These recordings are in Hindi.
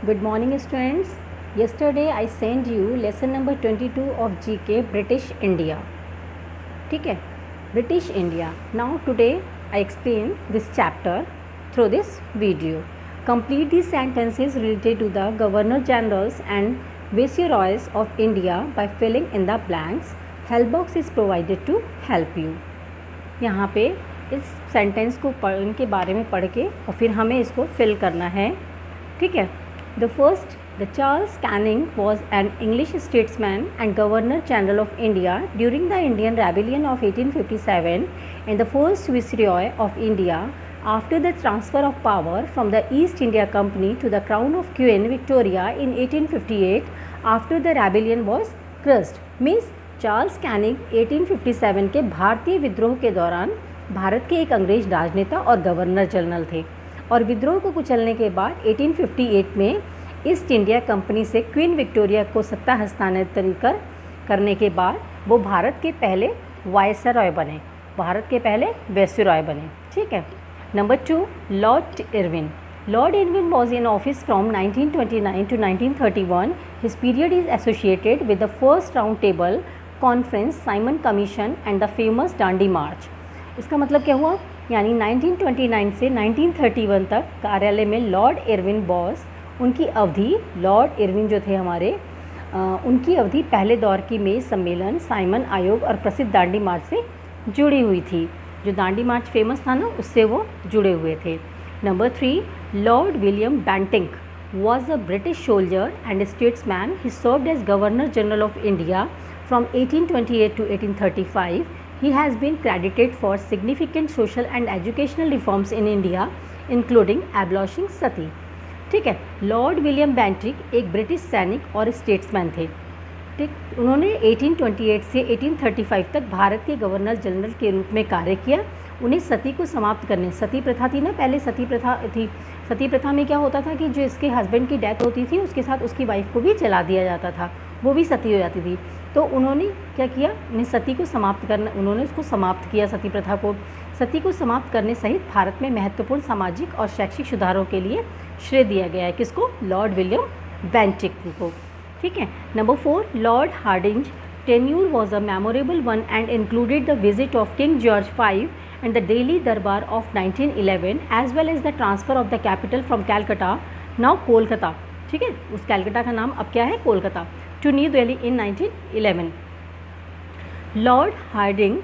Good morning students. Yesterday I sent you lesson number 22 of GK British India. ठीक है, British India. Now today I explain this chapter through this video. Complete these sentences related to the Governor Generals and Viceroys of India by filling in the blanks. Help box is provided to help you. यहाँ पे इस सेंटेंस को इनके बारे में पढ़ के और फिर हमें इसको फिल करना है. ठीक है. The first, the Charles Canning was an English statesman and Governor General of India during the Indian Rebellion of 1857 and the first Viceroy of India after the transfer of power from the East India Company to the crown of Queen Victoria in 1858 after the rebellion was crushed. Means Charles Canning 1857 के भारतीय विद्रोह के दौरान भारत के एक अंग्रेज राजनेता और गवर्नर जनरल थे और विद्रोह को कुचलने के बाद 1858 में ईस्ट इंडिया कंपनी से क्वीन विक्टोरिया को सत्ता हस्तांतरित करने के बाद वो भारत के पहले वायसरॉय बने, भारत के पहले वायसरॉय बने. ठीक है. Number 2, Lord Irwin. Lord Irwin was in office from 1929 to 1931. His period is associated with the first round table conference, Simon Commission and the famous Dandi March. इसका मतलब क्या हुआ? यानी 1929 से 1931 तक कार्यालय में लॉर्ड इरविन बॉस, उनकी अवधि, लॉर्ड इरविन जो थे हमारे, उनकी अवधि पहले दौर की मेज सम्मेलन, साइमन आयोग और प्रसिद्ध दांडी मार्च से जुड़ी हुई थी. जो दांडी मार्च फेमस था ना, उससे वो जुड़े हुए थे. Number 3, Lord William Bentinck was a British soldier and statesman. He served as Governor General of India from 1828 to 1835. He has been credited for significant social and educational reforms in India, including abolishing sati. ठीक है. लॉर्ड विलियम बेंटिक एक ब्रिटिश सैनिक और स्टेट्समैन थे. ठीक. उन्होंने 1828 से 1835 तक भारत के गवर्नर जनरल के रूप में कार्य किया. उन्हें सती को समाप्त करने, सती प्रथा थी ना, पहले सती प्रथा थी. सती प्रथा में क्या होता था कि जो इसके हस्बैंड की डेथ होती थी उसके साथ उसकी वाइफ को भी जला दिया जाता था, वो भी सती हो जाती थी. तो उन्होंने क्या किया, उन्हें सती को समाप्त करना, उन्होंने उसको समाप्त किया, सती प्रथा को. सती को समाप्त करने सहित भारत में महत्वपूर्ण सामाजिक और शैक्षिक सुधारों के लिए श्रेय दिया गया है. किसको? लॉर्ड विलियम बेंटिक को. ठीक है. Number 4, Lord Hardinge tenure was a memorable one and included the visit of King George V and the Delhi Darbar of 1911 as well as the transfer of the capital from Calcutta, now Kolkata. ठीक है. उस कैलकाटा का नाम अब क्या है? Kolkata. To New Delhi in 1911. Lord Hardinge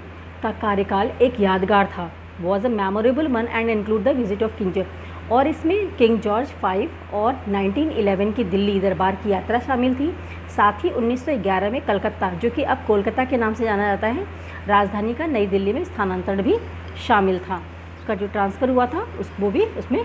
का कार्यकाल एक यादगार था. Was a memorable one and include the visit of King George, और इसमें किंग जॉर्ज 5 और 1911 की दिल्ली दरबार की यात्रा शामिल थी. साथ ही 1911 में कलकत्ता, जो कि अब कोलकाता के नाम से जाना जाता है, राजधानी का नई दिल्ली में स्थानांतरण भी शामिल था. उसका जो ट्रांसफ़र हुआ था वो भी उसमें.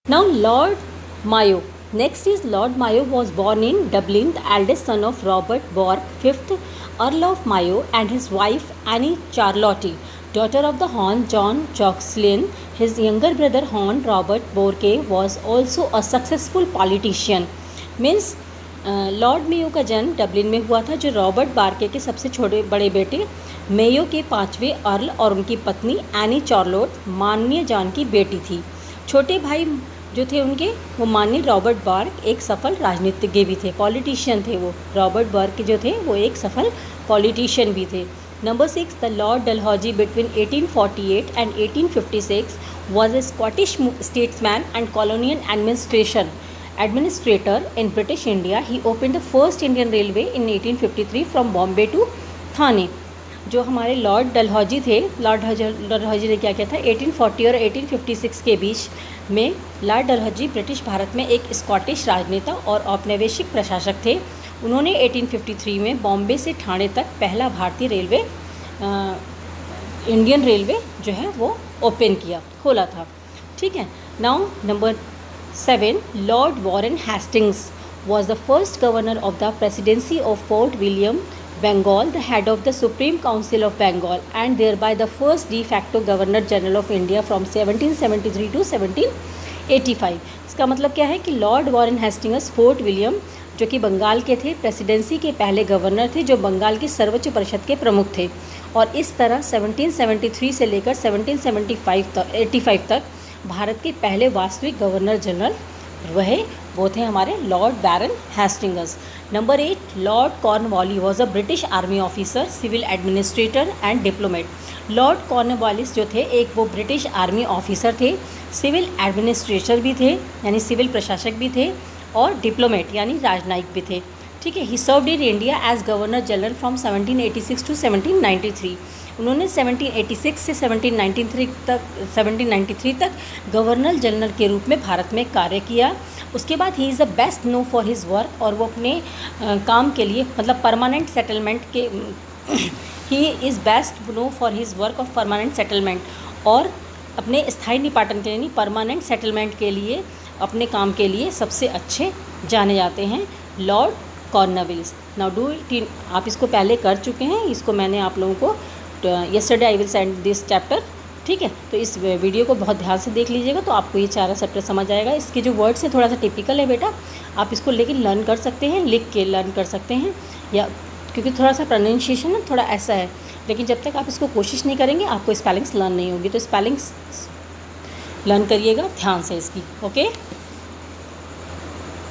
Now Lord Mayo. Next is Lord Mayo was born in Dublin, the eldest son of Robert Bourke, 5th earl of Mayo, and his wife Anne Charlotte, daughter of the Hon John Jocelyn. His younger brother Hon Robert Borke was also a successful politician. Means Lord Mayo का जन्म डबलिन में हुआ था, जो रॉबर्ट बार्के के सबसे छोटे बड़े बेटे मेयो के 5वें अर्ल और उनकी पत्नी एनी चार्लोट माननीय जॉन की बेटी थी. छोटे भाई जो थे उनके, वो माननीय रॉबर्ट बार्क एक सफल राजनीतिज्ञ भी थे, पॉलिटिशियन थे वो. रॉबर्ट बार्क जो थे वो एक सफल पॉलिटिशियन भी थे. Number 6, the Lord Dalhousie between 1848 and 1856 was a Scottish statesman and colonial administrator in British India. He opened the first Indian railway in 1853 from Bombay to Thane. जो हमारे लॉर्ड डलहौजी थे, लॉर्ड डलहौजी ने क्या किया था, 1840 और 1856 के बीच में लॉर्ड डलहौजी ब्रिटिश भारत में एक स्कॉटिश राजनेता और औपनिवेशिक प्रशासक थे. उन्होंने 1853 में बॉम्बे से ठाणे तक पहला भारतीय रेलवे, इंडियन रेलवे जो है वो ओपन किया, खोला था. ठीक है. Now number 7, Lord Warren Hastings was the first governor of the presidency of Fort William, Bengal, the head of the Supreme Council of Bengal, and thereby the first de facto Governor General of India from 1773 to 1785. इसका मतलब क्या है कि Lord Warren Hastings fort William, जो कि बंगाल के थे, प्रेसिडेंसी के पहले गवर्नर थे, जो बंगाल की सर्वोच्च परिषद के प्रमुख थे. और इस तरह 1773 से लेकर 1785 तक भारत के पहले वास्तविक गवर्नर जनरल रहे वो थे हमारे Lord Baron Hastings. Number 8, Lord Cornwallis was a British army officer, civil administrator and diplomat. Lord Cornwallis जो थे एक वो ब्रिटिश आर्मी ऑफिसर थे, सिविल एडमिनिस्ट्रेटर भी थे यानी सिविल प्रशासक भी थे, और डिप्लोमेट यानी राजनयिक भी थे। ठीक है। He served in India as governor general from 1786 to 1793। उन्होंने 1786 से 1793 तक गवर्नर जनरल के रूप में भारत में कार्य किया। उसके बाद he is the best known for his work, और वो अपने काम के लिए मतलब परमानेंट सेटलमेंट के he is best known for his work of permanent settlement, और अपने स्थायी निपाटन के लिए परमानेंट सेटलमेंट के लिए अपने काम के लिए सबसे अच्छे जाने जाते हैं Lord Cornwallis. Now do it, आप इसको पहले कर चुके हैं, इसको मैंने आप लोगों को yesterday I will send this chapter. ठीक है, तो इस वीडियो को बहुत ध्यान से देख लीजिएगा तो आपको ये 4 चैप्टर समझ आएगा। इसके जो वर्ड्स हैं थोड़ा सा टिपिकल है बेटा, आप इसको लेकिन लर्न कर सकते हैं, लिख के लर्न कर सकते हैं, या क्योंकि थोड़ा सा प्रोनाउंसिएशन ना थोड़ा ऐसा है, लेकिन जब तक आप इसको कोशिश नहीं करेंगे आपको स्पेलिंग्स लर्न नहीं होगी। तो स्पेलिंग्स लर्न करिएगा ध्यान से इसकी। ओके।